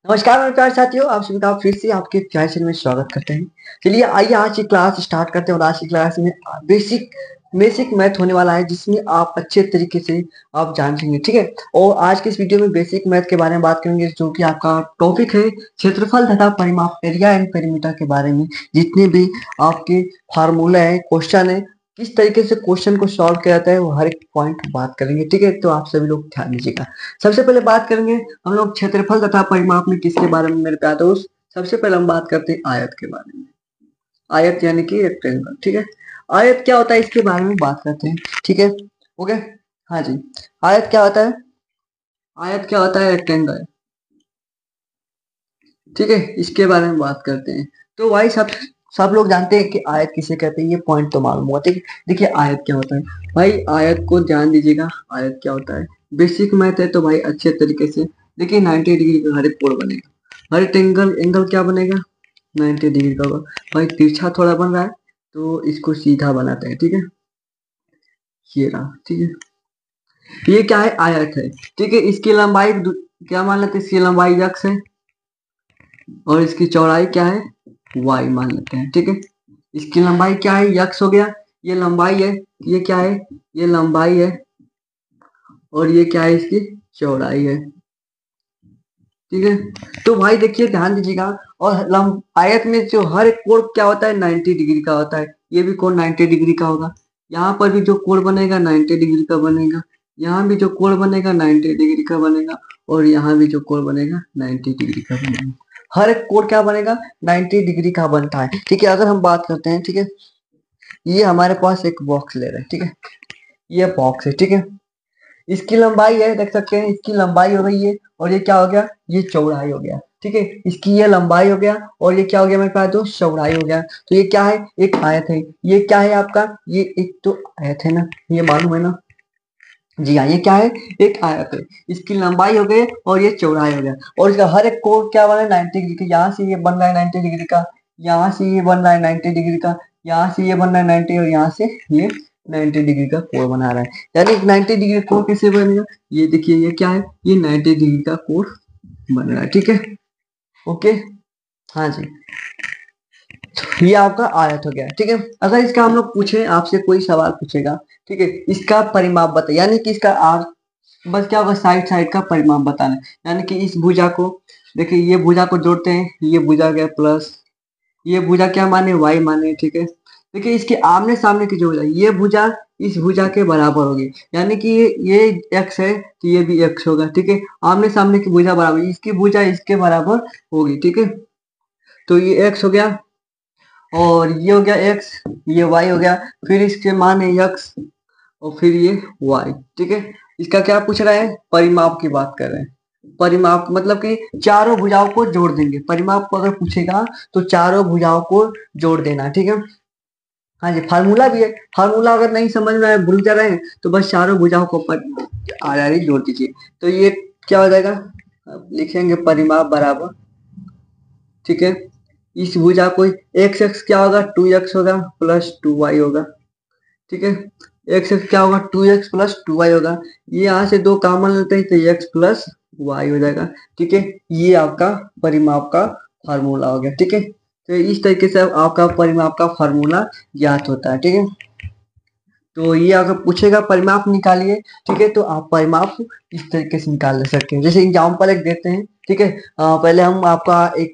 नमस्कार मेरे प्यारे साथियों, आप सभी का फिर से आपके प्यारे चैनल में स्वागत करते हैं। चलिए आइए आज की क्लास स्टार्ट करते हैं और आज की क्लास में बेसिक बेसिक मैथ होने वाला है जिसमें आप अच्छे तरीके से आप जान सकेंगे, ठीक है। और आज के इस वीडियो में बेसिक मैथ के बारे में बात करेंगे जो कि आपका टॉपिक है क्षेत्रफल तथा परिमाप, एरिया एंड पेरीमीटर के बारे में। जितने भी आपके फार्मूला है, क्वेश्चन है, किस तरीके से क्वेश्चन को सॉल्व किया जाता है वो हर एक पॉइंट बात करेंगे, ठीक है। तो आप सभी लोग ध्यान दीजिएगा। सबसे पहले बात करेंगे हम लोग क्षेत्रफल तथा परिमाप में किसके बारे में मेरे प्यारे दोस्त। सबसे पहले हम बात करते हैं आयत के बारे में। आयत यानी कि रेक्टेंगल, ठीक है। आयत क्या होता है इसके बारे में बात करते हैं, ठीक है। ओके, हाँ जी। आयत क्या होता है? आयत क्या होता है? रेक्टेंगल, ठीक है। इसके बारे में बात करते हैं। तो भाई सब लोग जानते हैं कि आयत किसे कहते हैं, ये पॉइंट तो मालूम हुआ, ठीक है। देखिए आयत क्या होता है भाई, आयत को ध्यान दीजिएगा। आयत क्या होता है? बेसिक मैथ है तो भाई अच्छे तरीके से देखिए। 90 डिग्री का हर एक कोण बनेगा, हर एक एंगल एंगल क्या बनेगा? 90 डिग्री का होगा। भाई तिरछा थोड़ा बन रहा है तो इसको सीधा बनाते हैं, ठीक है। ये रहा, ठीक है। ये क्या है? आयत है, ठीक है। इसकी लंबाई क्या मान लेते हैं? इसकी लंबाई x है और इसकी चौड़ाई क्या है? y मान लेते हैं, ठीक है। इसकी लंबाई क्या है? x हो गया, ये लंबाई है। ये क्या है? ये लंबाई है और ये क्या है? इसकी चौड़ाई है, ठीक है। तो भाई देखिए ध्यान दीजिएगा। और आयत में जो हर एक कोण क्या होता है? 90 डिग्री का होता है। ये भी कोण 90 डिग्री का होगा। यहाँ पर भी जो कोण बनेगा 90 डिग्री का बनेगा। यहाँ भी जो कोण बनेगा 90 डिग्री का बनेगा और यहाँ भी जो कोण बनेगा 90 डिग्री का बनेगा। हर एक कोण क्या बनेगा? 90 डिग्री का बनता है, ठीक है। अगर हम बात करते हैं, ठीक है, ये हमारे पास एक बॉक्स ले रहे हैं, ठीक है। ये बॉक्स है, ठीक है। इसकी लंबाई है, देख सकते हैं इसकी लंबाई हो गई है और ये क्या हो गया? ये चौड़ाई हो गया, ठीक है। इसकी ये लंबाई हो गया और ये क्या हो गया मेरे पास? तो चौड़ाई हो गया। तो ये क्या है? एक आयत है। ये क्या है आपका? ये एक तो आयत है ना, ये मालूम है ना? जी हाँ, ये क्या है? एक आयत है। इसकी लंबाई हो गई और ये चौड़ाई हो गया और इसका हर एक कोण क्या बना है? 90 डिग्री का। यहाँ से ये बन रहा है 90 डिग्री का, यहाँ से ये बन रहा है 90 डिग्री का, यहाँ से ये बन रहा है 90 और यहाँ से ये 90 डिग्री का कोण बना रहा है। यानी 90 डिग्री कोण कैसे बनेगा? ये देखिए, ये क्या है? ये 90 डिग्री का कोण बन रहा है, ठीक है। ओके, हाँ जी। ये आपका आयत हो गया, ठीक है। अगर इसका हम लोग पूछे, आपसे कोई सवाल पूछेगा, ठीक है, इसका परिमाप बताइए, यानी कि इसका आर बस क्या होगा? साइड साइड का परिमाप बताना है। यानी कि इस भुजा को देखिए, ये भुजा को जोड़ते हैं, ये भुजा गया प्लस, ये भुजा क्या माने? y माने, ठीक है। देखिए इसके आमने सामने की जो भुजा, ये भुजा इस भुजा के बराबर होगी। यानी कि ये x है तो ये भी x होगा, ठीक है। आमने सामने की भुजा बराबर, इसकी भुजा इसके बराबर होगी, ठीक है। तो ये x हो गया और ये हो गया x, ये y हो गया। फिर इसके मान है x और फिर ये y, ठीक है। इसका क्या पूछ रहा है? परिमाप की बात कर रहे हैं। परिमाप मतलब कि चारों भुजाओं को जोड़ देंगे। परिमाप को अगर पूछेगा तो चारों भुजाओं को जोड़ देना, ठीक है। हाँ जी, फार्मूला भी है। फार्मूला अगर नहीं समझ में आए, भूल जा रहे हैं, तो बस चारों भुजाओं को आरी जोड़ दीजिए। तो ये क्या हो जाएगा? अब लिखेंगे परिमाप बराबर, ठीक है। इस भुजा को एक्स एक्स क्या होगा? 2x होगा प्लस 2y होगा, ठीक है। एक्स एक्स क्या होगा? 2x प्लस 2y होगा। ये यहाँ से दो कॉमन लेते हैं तो x प्लस y हो जाएगा, ठीक है। ये आपका परिमाप का फार्मूला हो गया, ठीक है। तो इस तरीके से आपका परिमाप का फार्मूला ज्ञात होता है, ठीक है। तो ये अगर पूछेगा परिमाप निकालिए, ठीक है, तो आप परिमाप इस तरीके से निकाल सकते हैं। जैसे एग्जाम्पल एक देते हैं, ठीक है। पहले हम आपका एक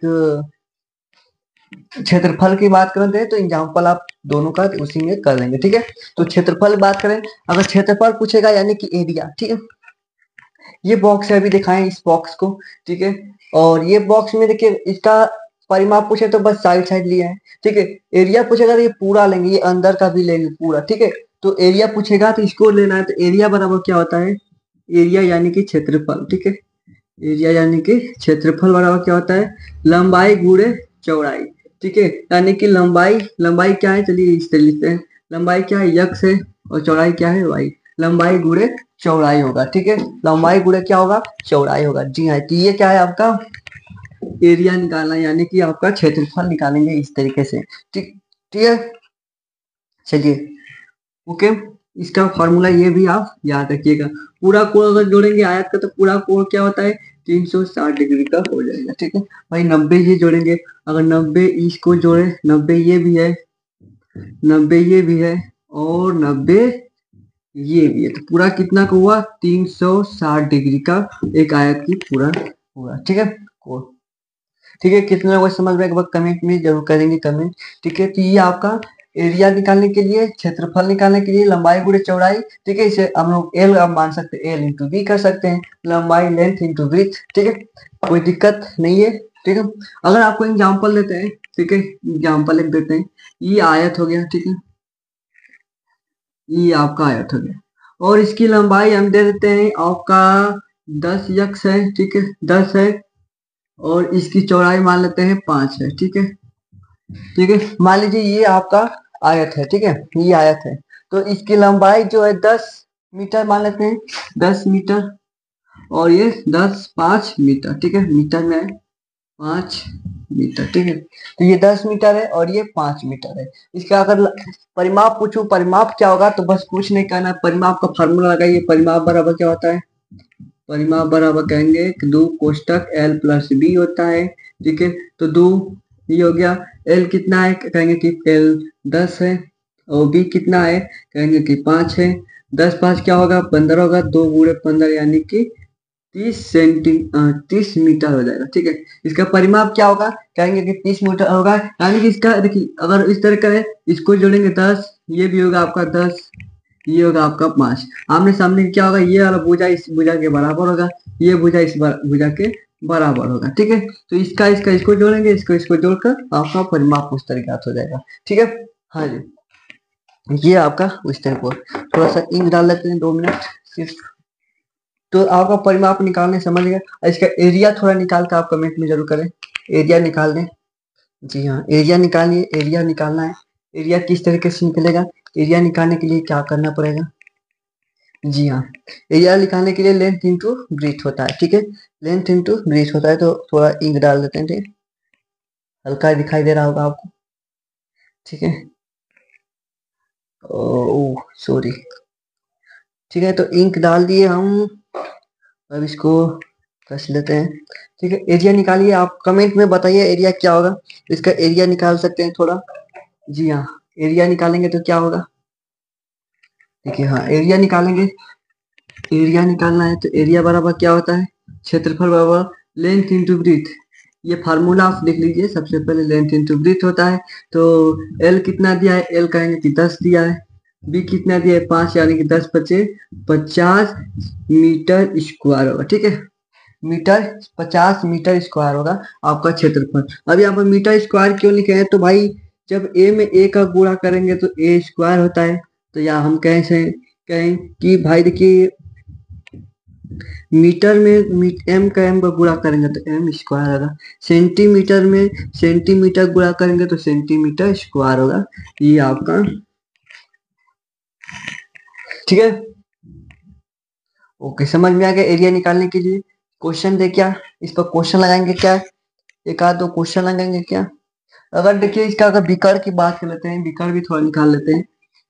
क्षेत्रफल की बात करते हैं तो एग्जाम्पल आप दोनों का उसी में कर लेंगे, ठीक है। तो क्षेत्रफल बात करें, अगर क्षेत्रफल पूछेगा यानी कि एरिया, ठीक है। ये बॉक्स है, अभी दिखाएं इस बॉक्स को, ठीक है। और ये बॉक्स में देखिए इसका परिमाप पूछे तो बस साइड साइड लिया है, ठीक है। एरिया पूछेगा तो ये पूरा लेंगे, ये अंदर का भी लेंगे पूरा, ठीक है। तो एरिया पूछेगा तो इसको लेना है। तो एरिया बराबर क्या होता है? एरिया यानी कि क्षेत्रफल, ठीक है। एरिया यानी कि क्षेत्रफल बराबर क्या होता है? लंबाई गुणे चौड़ाई, ठीक है। यानी कि लंबाई लंबाई क्या है? चलिए इस तरह लिखते हैं। लंबाई क्या है? x है और चौड़ाई क्या है? y। लंबाई गुणे चौड़ाई होगा, ठीक है। लंबाई गुणे क्या होगा? चौड़ाई होगा, जी हाँ। तो ये क्या है आपका? एरिया निकालना, यानी कि आपका क्षेत्रफल निकालेंगे इस तरीके से, ठीक, ठीक है। चलिए, ओके। इसका फॉर्मूला ये भी आप याद रखिएगा। पूरा कोण अगर जोड़ेंगे आयत का तो पूरा कोण क्या होता है? 360 डिग्री का हो जाएगा। ठीक है भाई, 90 ये जोड़ेंगे, अगर 90 इसको जोड़े, 90 ये भी है, 90 ये भी है और 90 ये भी है, तो पूरा कितना का हुआ, 360 डिग्री का एक आयत की पूरा हुआ। ठीक है, ठीक है, कितने लोगों को समझ में, एक बार कमेंट में जरूर करेंगे कमेंट। ठीक है, तो ये आपका एरिया निकालने के लिए, क्षेत्रफल निकालने के लिए लंबाई गुणे चौड़ाई। ठीक है, इसे हम लोग एल अब मान सकते हैं, एल इंटू बी कर सकते हैं, लंबाई लेंथ इंटू ब्रीथ। ठीक है, कोई दिक्कत नहीं है। ठीक है, अगर आपको एग्जाम्पल देते हैं, ठीक है, एग्जाम्पल लिख देते हैं, ये आयत हो गया। ठीक है, ये आपका आयत हो गया और इसकी लंबाई हम दे देते हैं आपका 10 यक्स है। ठीक है, 10 है और इसकी चौड़ाई मान लेते हैं 5 है। ठीक है, ठीक है, मान लीजिए ये आपका आयत है। ठीक है, ये आयत है, तो इसकी लंबाई जो है 10 मीटर मान लेते हैं, 10 मीटर और ये 5 मीटर। ठीक है, मीटर में 5 मीटर। ठीक है, तो ये 10 मीटर है और ये 5 मीटर है। इसका अगर परिमाप पूछूं, परिमाप क्या होगा, तो बस कुछ नहीं करना, परिमाप का फार्मूला लगाइए। परिमाप बराबर क्या होता है, परिमाप बराबर कहेंगे कि 2 कोष्टक L प्लस बी होता है। ठीक है, तो 2 ये हो गया, L कितना है, कहेंगे कि L 10 है और B कितना है, कहेंगे कि 5 है। 10 5 क्या होगा, 15 होगा, 2 गुणे 15 यानी कि 30 मीटर हो जाएगा। ठीक है, इसका परिमाप क्या होगा, कहेंगे कि 30 मीटर होगा, यानी कि इसका देखिए, अगर इस तरह करें, इसको जोड़ेंगे 10, ये भी होगा आपका 10, ये होगा आपका 5, आमने सामने क्या होगा, ये वाला भुजा इस भुजा के बराबर होगा, ये भुजा इस भुजा के बराबर होगा। ठीक है, तो इसका इसका इसको जोड़ेंगे, इसको इसको जोड़कर आपका परिमाप उस तरीके हो जाएगा। ठीक है, हाँ जी, ये आपका उस तरह को थोड़ा सा इंक डाल लेते हैं, 2 मिनट सिर्फ, तो आपका परिमाप निकालने समझ गए। इसका एरिया थोड़ा निकाल कर आप कमेंट में जरूर करें, एरिया निकाल दें। जी हाँ, एरिया निकालिए, एरिया निकालना है। एरिया किस तरीके से निकलेगा, एरिया निकालने के लिए क्या करना पड़ेगा, जी हाँ, एरिया निकालने के लिए लेंथ इंटू ब्रीथ होता है। ठीक है, लेंथ इंटू ब्रीथ होता है, तो थोड़ा इंक डाल देते हैं। ठीक, हल्का दिखाई दे रहा होगा आपको। ठीक है, ओह सॉरी। ठीक है, तो इंक डाल दिए हम, अब इसको कस लेते हैं। ठीक है, एरिया निकालिए, आप कमेंट में बताइए एरिया क्या होगा, इसका एरिया निकाल सकते हैं थोड़ा। जी हाँ, एरिया निकालेंगे तो क्या होगा, देखिए, हाँ एरिया निकालेंगे, एरिया निकालना है तो एरिया बराबर क्या होता है, क्षेत्रफल बराबर लेंथ इंटू ब्रीथ। ये फार्मूला आप लिख लीजिए, सबसे पहले लेंथ इंटू ब्रीथ होता है। तो एल कितना दिया है, एल कहेंगे कि 10 दिया है, बी कितना दिया है 5, यानी कि 10 पचे 50 मीटर स्क्वायर होगा। ठीक है, मीटर 50 मीटर स्क्वायर होगा आपका क्षेत्रफल। अब यहाँ पर मीटर स्क्वायर क्यों लिखे हैं, तो भाई जब ए में ए का गुणा करेंगे तो ए स्क्वायर होता है, तो या हम कैसे कहें कि भाई देखिए, मीटर में एम का एम का गुणा करेंगे तो एम स्क्वायर होगा, सेंटीमीटर में सेंटीमीटर गुणा करेंगे तो सेंटीमीटर स्क्वायर होगा। ये आपका, ठीक है, ओके, समझ में आ गया। एरिया निकालने के लिए क्वेश्चन दे क्या, इस पर क्वेश्चन लगाएंगे क्या, एक आध दो क्वेश्चन लगाएंगे क्या। अगर देखिए इसका अगर विकर्ण की बात कर लेते हैं, विकर्ण भी थोड़ा निकाल लेते हैं।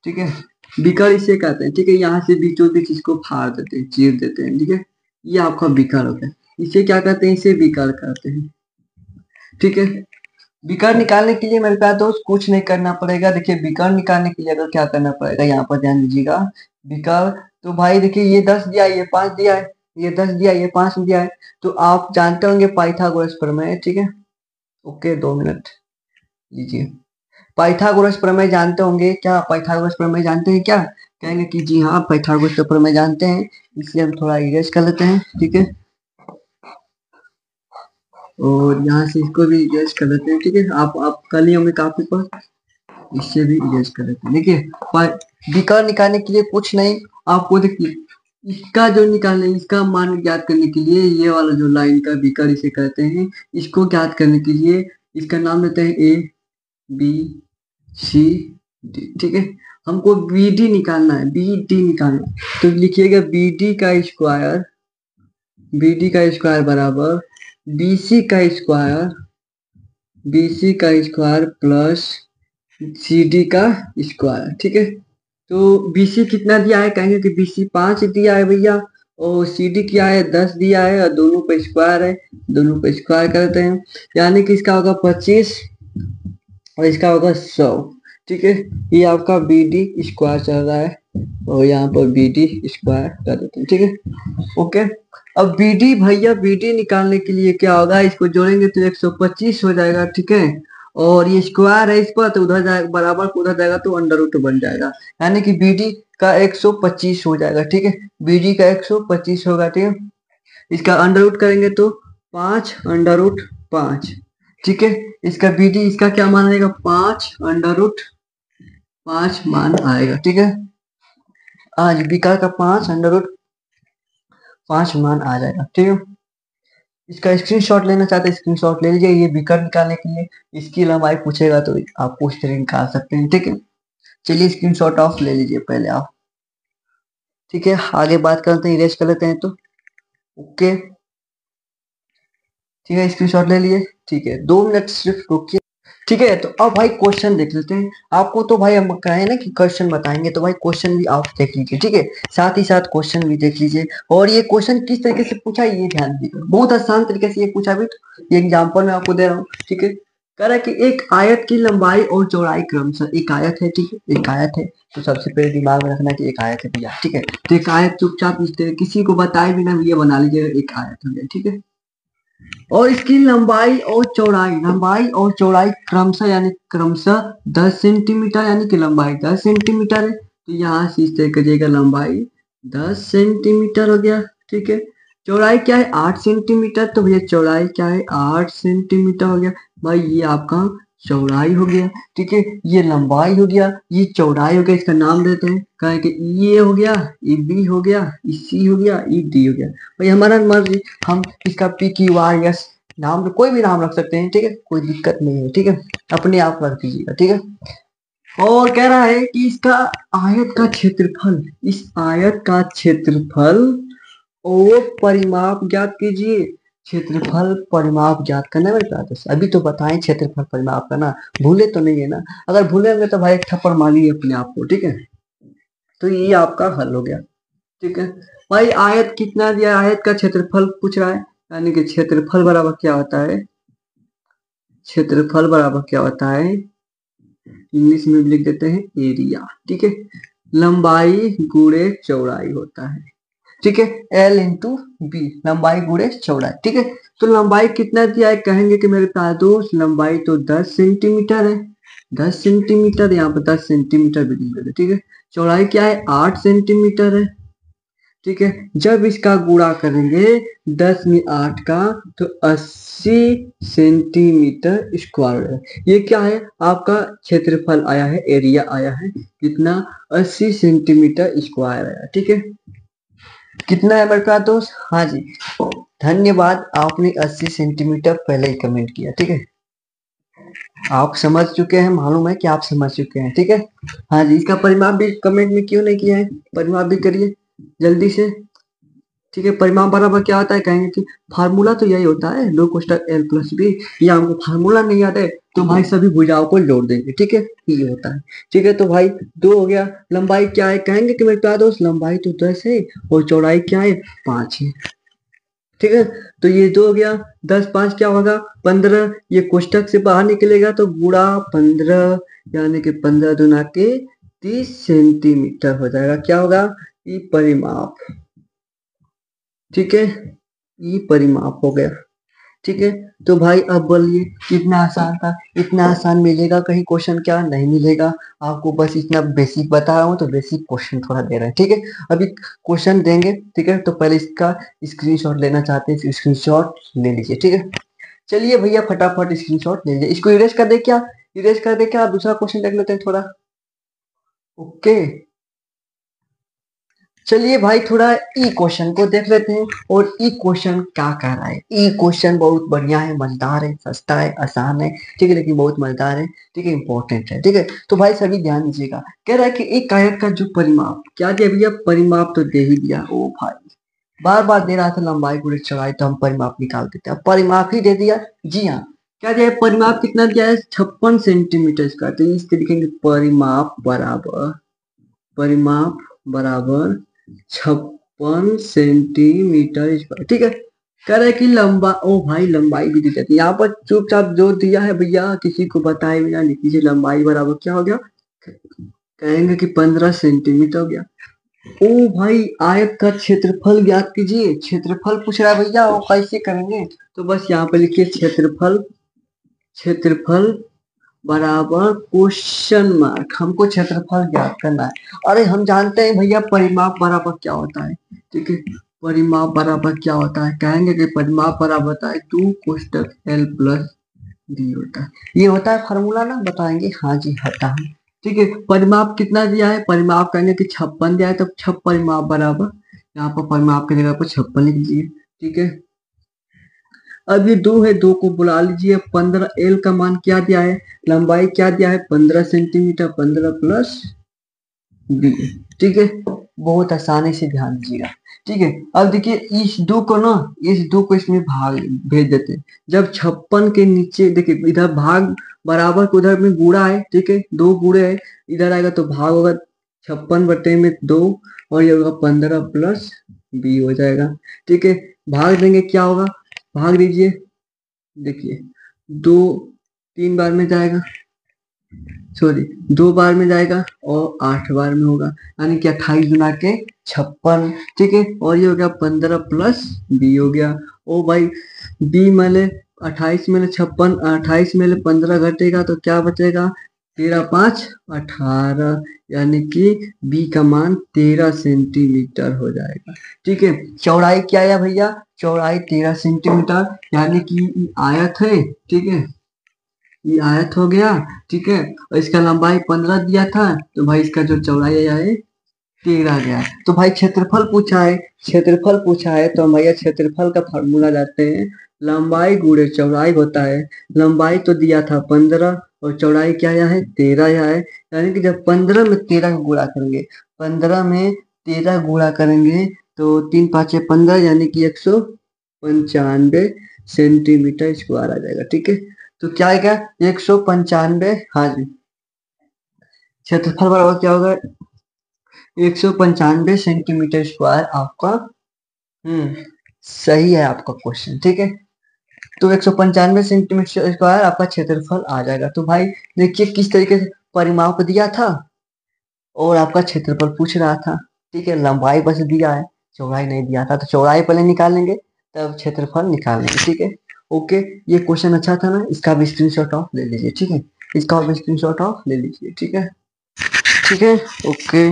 ठीक है, विकर्ण इसे कहते हैं। ठीक है, यहाँ से बीचों बीच इसको फाड़ देते हैं, चीर देते हैं। ठीक है, ये आपका विकर्ण हो गया, इसे क्या कहते हैं, इसे विकर्ण कहते हैं। ठीक है, विकर्ण निकालने के लिए मेरे पास दोस्त कुछ नहीं करना पड़ेगा। देखिए, विकर्ण निकालने के लिए अगर क्या करना पड़ेगा, यहाँ पर ध्यान दीजिएगा, विकर्ण, तो भाई देखिए ये 10 दिया है, ये 5 दिया है, ये 10 दिया है, ये 5 दिया है, तो आप जानते होंगे पाइथागोरस प्रमेय। ठीक है, ओके, 2 मिनट लीजिए, पाइथागोरस प्रमेय जानते होंगे क्या, पाइथागोरस प्रमेय जानते हैं क्या, कहेंगे कि जी हाँ पाइथागोरस प्रमेय जानते हैं, इसलिए हम थोड़ा इरेज कर लेते हैं। ठीक है, और यहाँ से इसको भी इरेज कर लेते हैं। ठीक है, आप कल ही होंगे काफी पर, इससे भी इरेज कर लेते हैं। देखिए, विकर्ण निकालने के लिए कुछ नहीं, आपको देखिए इसका जो निकालने, इसका मान ज्ञात करने के लिए, ये वाला जो लाइन का विकर्ण इसे कहते हैं, इसको ज्ञात करने के लिए इसका नाम लेते हैं ए बी सी डी। ठीक है, हमको बी डी निकालना है, बी डी निकालना है, तो लिखिएगा बी डी का स्क्वायर, बी डी का स्क्वायर बराबर बी सी का स्क्वायर, बी सी का स्क्वायर प्लस सी डी का स्क्वायर। ठीक है, तो बी सी कितना दिया है, कहेंगे कि बी सी 5 दिया है भैया, और CD क्या है 10 दिया है और दोनों पे स्क्वायर है, दोनों पे स्क्वायर करते हैं, यानी कि इसका होगा 25 और इसका होगा 100। ठीक है, ये आपका BD स्क्वायर चल रहा है और यहाँ पर BD स्क्वायर कर देते हैं। ठीक है, ओके। अब BD भैया BD निकालने के लिए क्या होगा, इसको जोड़ेंगे तो 125 हो जाएगा। ठीक है, और ये स्क्वायर है इस पर तो उधर जाएगा, बराबर को उधर जाएगा तो अंडर रूट बन जाएगा, यानी कि BD का 125 हो जाएगा। ठीक है, BD का 125 होगा। ठीक है, इसका अंडर रूट करेंगे तो 5 अंडर रूट 5। ठीक है, इसका BD इसका क्या मान आएगा, 5 अंडर रूट 5 मान आएगा। ठीक है, आज बीका का 5 अंडर रूट 5 मान आ जाएगा। ठीक है, इसका स्क्रीनशॉट लेना चाहते हैं स्क्रीनशॉट ले लीजिए। ये बीकर निकालने के लिए इसकी लंबाई पूछेगा तो आप पूछते हुए निकाल सकते हैं। ठीक है, चलिए स्क्रीनशॉट ऑफ ले लीजिए पहले आप। ठीक है, आगे बात करते हैं, इरेज कर लेते हैं तो ओके। ठीक है, स्क्रीनशॉट ले लिए। ठीक है, 2 मिनट सिर्फ रुकिए। ठीक है, तो अब भाई क्वेश्चन देख लेते हैं। आपको तो भाई हम कहे ना कि क्वेश्चन बताएंगे, तो भाई क्वेश्चन भी आप देख लीजिए। ठीक है, साथ ही साथ क्वेश्चन भी देख लीजिए, और ये क्वेश्चन किस तरीके से पूछा है ये ध्यान दीजिए। बहुत आसान तरीके से ये पूछा भी, ये एग्जाम्पल मैं आपको दे रहा हूँ। ठीक है, कह रहा है कि एक आयत की लंबाई और चौड़ाई क्रमशः, एक आयत है। ठीक है, एक आयत है, तो सबसे पहले दिमाग में रखना कि एक आयत है भैया। ठीक है, तो एक आयत चुपचाप किसी को बताए बिना ये बना लीजिएगा, एक आयत हो गया। ठीक है, और इसकी लंबाई और चौड़ाई क्रमशः, यानी क्रमशः 10 सेंटीमीटर, यानी कि लंबाई 10 सेंटीमीटर है, तो यहाँ से इस तरह करिएगा, लंबाई 10 सेंटीमीटर हो गया। ठीक है, चौड़ाई क्या है 8 सेंटीमीटर, तो भैया चौड़ाई क्या है 8 सेंटीमीटर हो गया। भाई ये आपका चौड़ाई हो गया। ठीक है, ये लंबाई हो गया, ये चौड़ाई हो गया, इसका नाम देते हैं, कहें कि ये हो गया, ये बी हो गया, ये सी हो गया, ये डी हो गया। भाई हमारा मर्जी, हम इसका PQRS नाम कोई भी नाम रख सकते हैं। ठीक है, कोई दिक्कत नहीं है। ठीक है, अपने आप रख दीजिएगा। ठीक है, और कह रहा है कि इसका आयत का क्षेत्रफल, इस आयत का क्षेत्रफल और परिमाप ज्ञात कीजिए। क्षेत्रफल परिमाप ज्ञात करना मेरे प्यारे, अभी तो बताएं क्षेत्रफल परिमाप करना, भूले तो नहीं है ना। अगर भूले होंगे तो भाई एक थप्पड़ मारिए अपने आप को। ठीक है, तो ये आपका हल हो गया। ठीक है, भाई आयत कितना दिया, आयत का क्षेत्रफल पूछ रहा है, यानी कि क्षेत्रफल बराबर क्या होता है, क्षेत्रफल बराबर क्या होता है, इंग्लिश में भी लिख देते हैं एरिया। ठीक है, लंबाई गुणे चौड़ाई होता है। ठीक है, L×B, लंबाई गुणे चौड़ाई। ठीक है, तो लंबाई कितना दिया है, कहेंगे कि मेरे प्यारे दोस्त लंबाई तो 10 सेंटीमीटर है, 10 सेंटीमीटर, यहाँ पर 10 सेंटीमीटर भी लिख देते। ठीक है, चौड़ाई क्या है 8 सेंटीमीटर है। ठीक है, जब इसका गुणा करेंगे 10 में 8 का, तो 80 सेंटीमीटर स्क्वायर है। ये क्या है आपका क्षेत्रफल आया है, एरिया आया है कितना, 80 सेंटीमीटर स्क्वायर आया। ठीक है, कितना है मेरे प्यारे दोस्त, हाँ जी, धन्यवाद, आपने 80 सेंटीमीटर पहले ही कमेंट किया। ठीक है, आप समझ चुके हैं, मालूम है कि आप समझ चुके हैं। ठीक है, हाँ जी, इसका परिमाप भी कमेंट में क्यों नहीं किया है, परिमाप भी करिए जल्दी से। ठीक है, परिमाप बराबर क्या होता है, कहेंगे कि फार्मूला तो यही होता है, लो कोष्टक L+B। या हमको फार्मूला नहीं आता है तो भाई सभी भुजाओं को जोड़ देंगे। ठीक है, ये होता है। ठीक है, तो भाई 2 हो गया। लंबाई क्या है, कहेंगे कि मेरे प्यारे दोस्त लंबाई तो 10 है और चौड़ाई क्या है 5 है। ठीक है, तो ये 2 हो गया, 10 5 क्या होगा 15, ये कोष्टक से बाहर निकलेगा तो गुणा 15, यानी कि 15 दूना के 30 सेंटीमीटर हो जाएगा। क्या होगा, ये परिमाप। ठीक है, ये परिमाप हो गया। ठीक है, तो भाई अब बोलिए कितना आसान था, इतना आसान मिलेगा कहीं क्वेश्चन, क्या नहीं मिलेगा। आपको बस इतना बेसिक बता रहा हूँ, तो बेसिक क्वेश्चन थोड़ा दे रहे हैं। ठीक है, अभी क्वेश्चन देंगे। ठीक है, तो पहले इसका स्क्रीनशॉट लेना चाहते हैं, स्क्रीनशॉट ले लीजिए। ठीक है, चलिए भैया फटाफट स्क्रीनशॉट ले लीजिए। इसको इरेज कर दे क्या, इरेज कर दे क्या, दूसरा क्वेश्चन देख लेते हैं थोड़ा। ओके, चलिए भाई थोड़ा ई क्वेश्चन को देख लेते हैं, और ई क्वेश्चन क्या कह रहा है। ई क्वेश्चन बहुत बढ़िया है, मजेदार है, सस्ता है, आसान है। ठीक है, लेकिन बहुत मजेदार है। ठीक है, इंपॉर्टेंट है। ठीक है, तो भाई सभी ध्यान दीजिएगा। कह रहा है कि एक आयत का जो परिमाप, क्या दिया भैया, परिमाप तो दे ही दिया। ओ भाई बार बार दे रहा था लंबाई गुणे चौड़ाई, तो हम परिमाप निकाल देते हैं, परिमाप ही दे दिया। जी हाँ, क्या दिया है, परिमाप कितना दिया है 56 सेंटीमीटर स्क्वायर। तो इस तरीके परिमाप बराबर 56 1 सेंटीमीटर स्क्वायर। ठीक है, कह रहा है कि लंबा, ओ भाई लंबाई भी दी जाती है यहाँ पर, चुपचाप जो दिया है भैया किसी को बताए बिना लिख लीजिए। लंबाई बराबर क्या हो गया, कहेंगे कि 15 सेंटीमीटर हो गया। ओ भाई आयत का क्षेत्रफल ज्ञात कीजिए, क्षेत्रफल पूछ रहा है भैया, वो कैसे करेंगे, तो बस यहाँ पे लिखिए क्षेत्रफल, क्षेत्रफल बराबर क्वेश्चन मार्क, हमको क्षेत्रफल ज्ञात करना है। अरे हम जानते हैं भैया परिमाप बराबर क्या होता है, ठीक है, परिमाप बराबर क्या होता है, कहेंगे कि परिमाप बराबर होता है 2 कोष्टक L प्लस डी होता है। ये होता है फार्मूला ना, बताएंगे हाँ जी होता है। ठीक है, परिमाप कितना दिया है, परिमाप कहेंगे कि 56 दिया है, तो 6 परिमाप बराबर, यहाँ पर परिमाप की जगह पर 56 लिख दीजिए। ठीक है, अब ये 2 है, 2 को बुला लीजिए। 15 L का मान क्या दिया है, लंबाई क्या दिया है 15 सेंटीमीटर, 15 प्लस बी। ठीक है, बहुत आसानी से ध्यान दीजिएगा। ठीक है, अब देखिए इस 2 को ना, इस 2 को इसमें भाग भेज देते हैं। जब 56 के नीचे देखिए इधर भाग बराबर को उधर में गुणा है, ठीक है, 2 गुणे है, इधर आएगा तो भाग होगा 56/2 और ये होगा 15 प्लस बी हो जाएगा। ठीक है, भाग देंगे क्या होगा, भाग दीजिए, देखिए 2 3 बार में जाएगा, सॉरी 2 बार में जाएगा और 8 बार में होगा, यानी कि 28 गुना के 56। ठीक है, और ये हो गया 15 प्लस बी हो गया। ओ भाई बी मेले 28 में 56, 28 में 15 घटेगा तो क्या बचेगा, 13 5 18, यानी कि बी का मान 13 सेंटीमीटर हो जाएगा। ठीक है, चौड़ाई क्या है भैया, चौड़ाई 13 सेंटीमीटर, यानी कि आयत है। ठीक है, ये आयत हो गया। ठीक है, और इसका लंबाई 15 दिया था, तो भाई इसका जो चौड़ाई है 13 गया। तो भाई क्षेत्रफल पूछा है, क्षेत्रफल पूछा है तो हम भैया क्षेत्रफल का फॉर्मूला जानते हैं, लंबाई गुणे चौड़ाई होता है। लंबाई तो दिया था 15 और चौड़ाई क्या आया है 13 आया है, यानी कि जब 15 में 13 का गुणा करेंगे, 15 में 13 गुणा करेंगे तो 3 5 15, यानी कि 195 सेंटीमीटर स्क्वायर आ जाएगा। ठीक है, तो क्या आएगा 195, हाँ जी, क्षेत्रफल बराबर क्या होगा 195 सेंटीमीटर स्क्वायर आपका। सही है आपका क्वेश्चन। ठीक है, तो 195 सेंटीमीटर स्क्वायर आपका क्षेत्रफल आ जाएगा। तो भाई देखिए किस तरीके से परिमाप दिया था और आपका क्षेत्रफल पूछ रहा था। ठीक है, लंबाई बस दिया है, चौड़ाई नहीं दिया था, तो चौड़ाई पहले निकाल लेंगे तब क्षेत्रफल निकाल लेंगे। ठीक है, ओके, ये क्वेश्चन अच्छा था ना, इसका भी स्क्रीनशॉट ऑफ ले लीजिए। ठीक है, इसका भी स्क्रीनशॉट ऑफ ले लीजिए। ठीक है, ठीक है, ओके,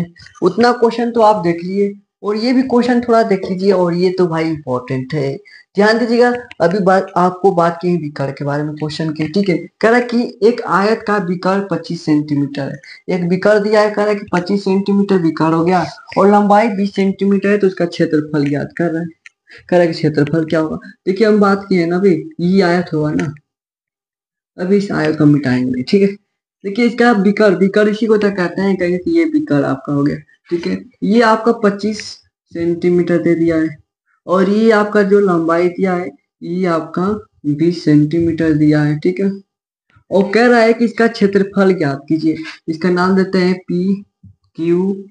उतना क्वेश्चन तो आप देख लिए और ये भी क्वेश्चन थोड़ा देख लीजिए, और ये तो भाई इंपॉर्टेंट है, ध्यान दीजिएगा। अभी बात आपको बात की विकर्ण के बारे में क्वेश्चन की। ठीक है, कह रहा है कि एक आयत का विकर्ण 25 सेंटीमीटर है, एक विकर्ण दिया है, कह रहा है कि 25 सेंटीमीटर विकर्ण हो गया और लंबाई 20 सेंटीमीटर है, तो उसका क्षेत्रफल याद कर रहा है। कह रहा है कि क्षेत्रफल क्या होगा, देखिए हम बात किए ना अभी, ये आयत होगा ना, अभी इस आयत को मिटाएंगे नहीं। ठीक है, देखिए इसका विकर्ण, विकर्ण इसी को तो कहते हैं, कहेंगे कि ये विकर्ण आपका हो गया। ठीक है, ये आपका 25 सेंटीमीटर दे दिया है और ये आपका जो लंबाई दिया है ये आपका 20 सेंटीमीटर दिया है। ठीक है, और कह रहा है कि इसका क्षेत्रफल ज्ञात कीजिए। इसका नाम देते हैं PQRS।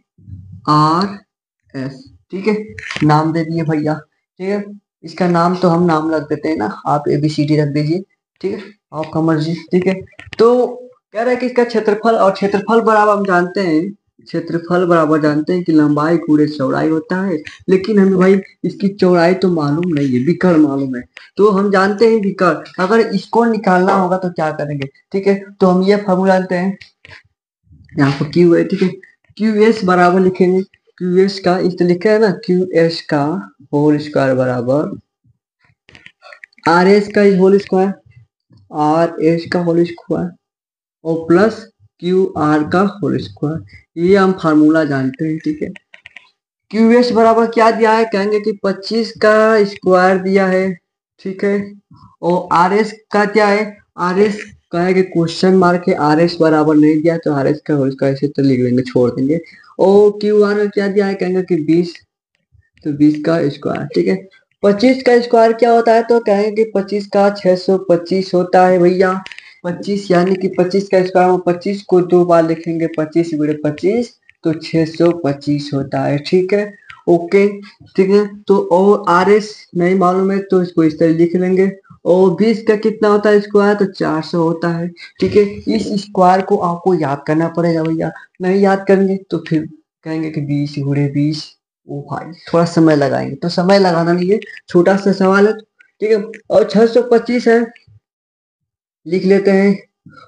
ठीक है, नाम दे दिए भैया। ठीक है, इसका नाम तो हम नाम रख देते हैं ना, आप ABCD रख दीजिए। ठीक है, आपका मर्जी। ठीक है, तो कह रहा है कि इसका क्षेत्रफल, और क्षेत्रफल बराबर हम जानते हैं, क्षेत्रफल बराबर जानते हैं कि लंबाई गुणे चौड़ाई होता है, लेकिन हमें भाई इसकी चौड़ाई तो मालूम नहीं है, विकर्ण मालूम है। तो हम जानते हैं विकर्ण, अगर इसको निकालना होगा तो क्या करेंगे। ठीक है, तो हम ये फॉर्मूला जानते हैं, यहाँ पर क्यू है। ठीक है, क्यू एस बराबर लिखेंगे, क्यू एस का इस लिखा है ना, क्यू एस का होल स्क्वायर बराबर आर एस का होल स्क्वायर, आर एस का होल स्क्वायर और प्लस क्यू आर का होल स्क्वायर, ये हम फार्मूला जानते हैं। ठीक है, क्यू एस बराबर क्या दिया है, कहेंगे कि 25 का स्क्वायर दिया है। ठीक है, और आर एस का क्या है, आर एस का है कि क्वेश्चन मार्क है, आर एस बराबर नहीं दिया तो आर एस का होल स्क्वायर ऐसे तो लिख देंगे, छोड़ देंगे। और क्यू आर में क्या दिया है, कहेंगे कि 20, तो 20 का स्क्वायर। ठीक है, 25 का स्क्वायर क्या होता है, तो कहेंगे कि 25 का 625 होता है भैया। 25 यानी कि 25 का स्क्वायर में 25 को 2 बार लिखेंगे, 25 गुणे 25 तो 625 होता है। ठीक है, ओके ठीक है। तो और आर एस नहीं मालूम है तो इसको इस तरह लिख लेंगे। और 20 का कितना होता है स्क्वायर, तो 400 होता है। ठीक है, इस स्क्वायर को आपको याद करना पड़ेगा भैया, नहीं याद करेंगे तो फिर कहेंगे कि 20 × 20। ओ भाई थोड़ा समय लगाएंगे, तो समय लगाना नहीं है, छोटा सा सवाल है। ठीक है, और 625 है, लिख लेते हैं।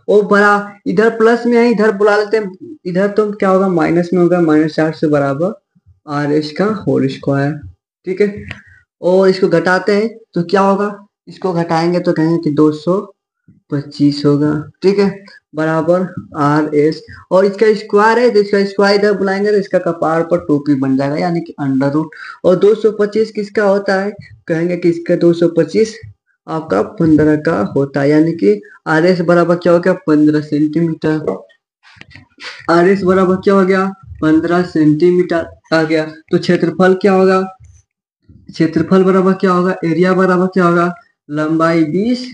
और बड़ा इधर प्लस में है, इधर बुला लेते हैं, इधर तो क्या होगा माइनस में होगा, -400 बराबर आर एस का होल स्क्वायर। ठीक है, और इसको घटाते हैं तो क्या होगा, इसको घटाएंगे तो कहेंगे कि 225 होगा। ठीक है, बराबर आर एस, और इसका स्क्वायर है तो इसका स्क्वायर इधर बुलाएंगे तो इसका कपार पर टोपी बन जाएगा, यानी कि अंडर रूट। और 225 किसका होता है, कहेंगे कि इसका 225 आपका 15 का होता है, यानी कि आर एस बराबर क्या हो गया 15 सेंटीमीटर। आर एस बराबर क्या हो गया 15 सेंटीमीटर आ गया। तो क्षेत्रफल क्या होगा, क्षेत्रफल बराबर क्या होगा, एरिया बराबर क्या होगा, लंबाई 20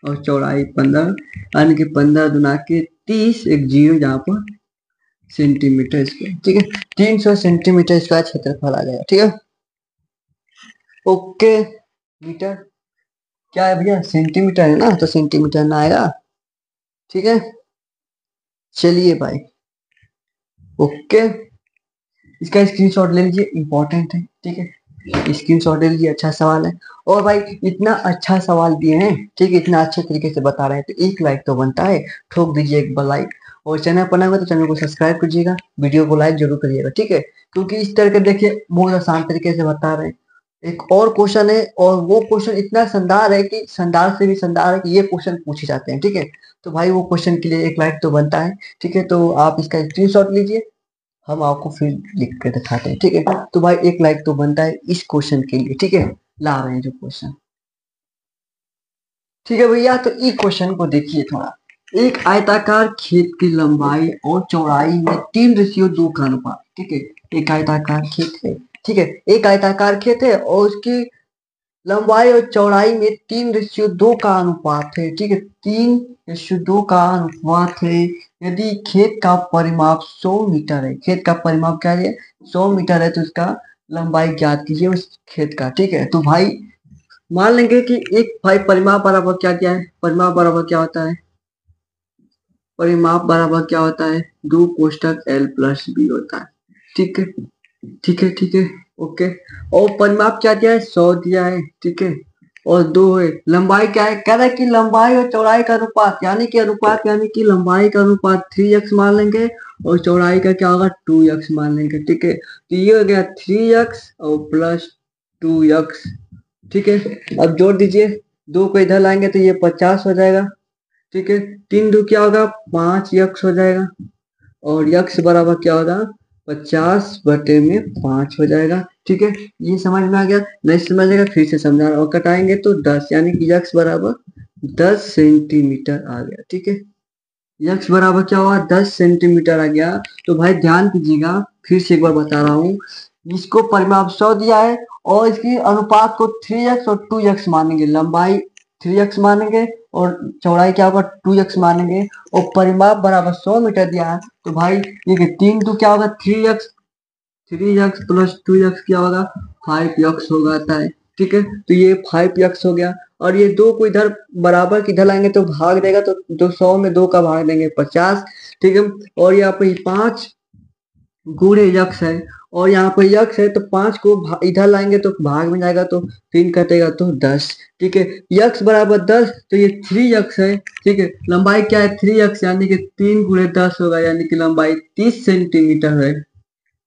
और चौड़ाई 15, यानी कि 15 दुना के 30, एक जीरो जहाँ पर सेंटीमीटर स्क्वायर। ठीक है, 300 सेंटीमीटर स्क्वायर क्षेत्रफल आ जाएगा। ठीक है, ओके। मीटर क्या है भैया, सेंटीमीटर है ना, तो सेंटीमीटर ना आएगा। ठीक है, चलिए भाई, ओके, इसका स्क्रीनशॉट ले लीजिए, इंपॉर्टेंट है। ठीक है, स्क्रीनशॉट ले लीजिए, अच्छा सवाल है। और भाई इतना अच्छा सवाल दिए हैं, ठीक है, इतना अच्छे तरीके से बता रहे हैं, तो एक लाइक तो बनता है, ठोक दीजिए एक बार लाइक। और चैनल पर नए हो तो चैनल को सब्सक्राइब कीजिएगा, वीडियो को लाइक जरूर करिएगा। ठीक है, क्योंकि इस तरह के देखिए बहुत आसान तरीके से बता रहे हैं। एक और क्वेश्चन है, और वो क्वेश्चन इतना शानदार है कि शानदार से भी शानदार है कि ये क्वेश्चन पूछे जाते हैं। ठीक है, तो भाई वो क्वेश्चन के लिए एक लाइक तो बनता है। ठीक है, तो आप इसका स्क्रीनशॉट लीजिए, हम आपको फिर लिख के दिखाते हैं। ठीक है, तो भाई एक लाइक तो बनता है इस क्वेश्चन के लिए। ठीक है, ला रहे हैं जो क्वेश्चन। ठीक है भैया, तो इस क्वेश्चन को देखिए थोड़ा। एक आयताकार खेत की लंबाई और चौड़ाई में 3:2 का अनुपात। ठीक है, एक आयताकार खेत है। ठीक है, एक आयताकार खेत है और उसकी लंबाई और चौड़ाई में 3:2 का अनुपात है। ठीक है, 3:2 का अनुपात है। यदि खेत का परिमाप 100 मीटर है, खेत का परिमाप क्या है 100 मीटर है, तो इसका लंबाई ज्ञात कीजिए उस खेत का। ठीक है, तो भाई मान लेंगे कि एक भाई परिमाप बराबर क्या क्या है, परिमाप बराबर क्या होता है, परिमाप बराबर क्या होता है 2 * L + B होता है। ठीक है, ठीक है, ठीक है, ओके। और परिमाप क्या दिया है 100 दिया है। ठीक है, और 2 है, लंबाई क्या है, कह रहा है कि लंबाई और चौड़ाई का अनुपात, यानी कि अनुपात यानी कि लंबाई का अनुपात 3x मान लेंगे और चौड़ाई का क्या होगा 2x मान लेंगे। ठीक है, तो ये हो गया 3x और +2x। ठीक है, अब जोड़ दीजिए, 2 को इधर लाएंगे तो ये 50 हो जाएगा। ठीक है, 3 क्या होगा 5x हो जाएगा, और यक्स बराबर क्या होगा 50/5 हो जाएगा। ठीक है, ये समझ में आ गया, नहीं समझेगा फिर से समझा रहा हूँ। और कटाएंगे तो 10, यानी कि यक्स बराबर 10 सेंटीमीटर आ गया। ठीक है, यक्स बराबर क्या हुआ 10 सेंटीमीटर आ गया। तो भाई ध्यान दीजिएगा, फिर से एक बार बता रहा हूँ, इसको परिमाप 100 दिया है और इसकी अनुपात को 3x और 2x मानेंगे, लंबाई 3x मानेंगे और चौड़ाई क्या होगा 2x मानेंगे, और परिमाप बराबर 100 मीटर दिया है। तो भाई ये 3 क्या होगा 3x, 3x + 2x क्या होगा 5x होगा आता है। ठीक है, तो ये 5x हो गया। और ये 2 को इधर बराबर किधर लाएंगे तो भाग देगा, तो 100 में 2 का भाग देंगे 50। ठीक है, और यहाँ पे 5 गुणे यक्स है, और यहाँ पर यक्स है तो 5 को इधर लाएंगे तो भाग में जाएगा, तो 3 कटेगा तो 10। ठीक है, यक्स बराबर 10, तो ये 3x है। ठीक है, लंबाई क्या है 3x, यानी कि 3 × 10 होगा, यानी कि लंबाई 30 सेंटीमीटर है।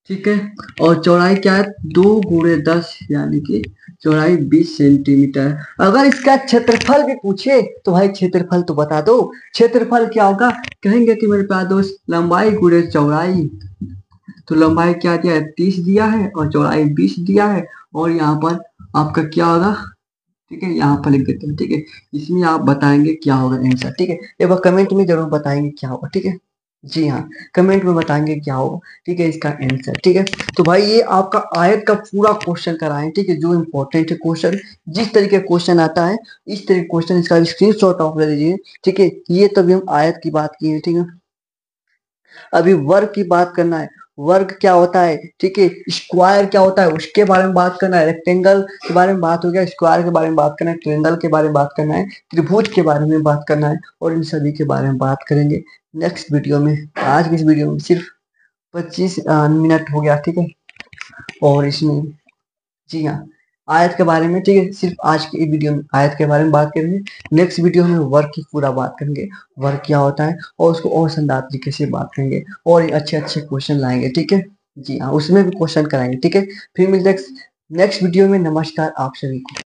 ठीक है, और चौड़ाई क्या है 2 × 10, यानी कि चौड़ाई 20 सेंटीमीटर। अगर इसका क्षेत्रफल भी पूछे तो भाई क्षेत्रफल तो बता दो, क्षेत्रफल क्या होगा, कहेंगे कि मेरे प्यारे दोस्त लंबाई गुणे चौड़ाई, तो लंबाई क्या दिया है 30 दिया है और चौड़ाई 20 दिया है, और यहाँ पर आपका क्या होगा, ठीक है, यहाँ पर लिख देते हैं। ठीक है, इसमें आप बताएंगे क्या होगा आंसर। ठीक है, एक बार कमेंट में जरूर बताएंगे क्या होगा। ठीक है, जी हाँ, कमेंट में बताएंगे क्या होगा। ठीक है, इसका आंसर। ठीक है, तो भाई ये आपका आयत का पूरा क्वेश्चन कराएं। ठीक है, जो इम्पोर्टेंट है क्वेश्चन, जिस तरीके क्वेश्चन आता है इस तरीके क्वेश्चन, इसका स्क्रीनशॉट ऑफ ले लीजिए। ठीक है, ये तभी हम आयत की बात की है। ठीक है, अभी वर्ग की बात करना है। वर्ग क्या होता है, ठीक है, स्क्वायर क्या होता है उसके बारे में बात करना है, रेक्टेंगल के बारे में बात हो गया, स्क्वायर के बारे में बात करना है, ट्रायंगल के बारे में बात करना है, त्रिभुज के बारे में बात करना है और इन सभी के बारे में बात करेंगे नेक्स्ट वीडियो में। आज की इस वीडियो में सिर्फ 25 मिनट हो गया, ठीक है, और इसमें जी हाँ आयत के बारे में, ठीक है, सिर्फ आज की वीडियो में आयत के बारे में बात करेंगे। नेक्स्ट वीडियो में वर्ग की पूरा बात करेंगे, वर्ग क्या होता है और उसको और शानदार तरीके से बात करेंगे और अच्छे अच्छे क्वेश्चन लाएंगे, ठीक है, जी हाँ उसमें भी क्वेश्चन कराएंगे, ठीक है। फिर मिलते हैं नेक्स्ट वीडियो में। नमस्कार आप सभी को।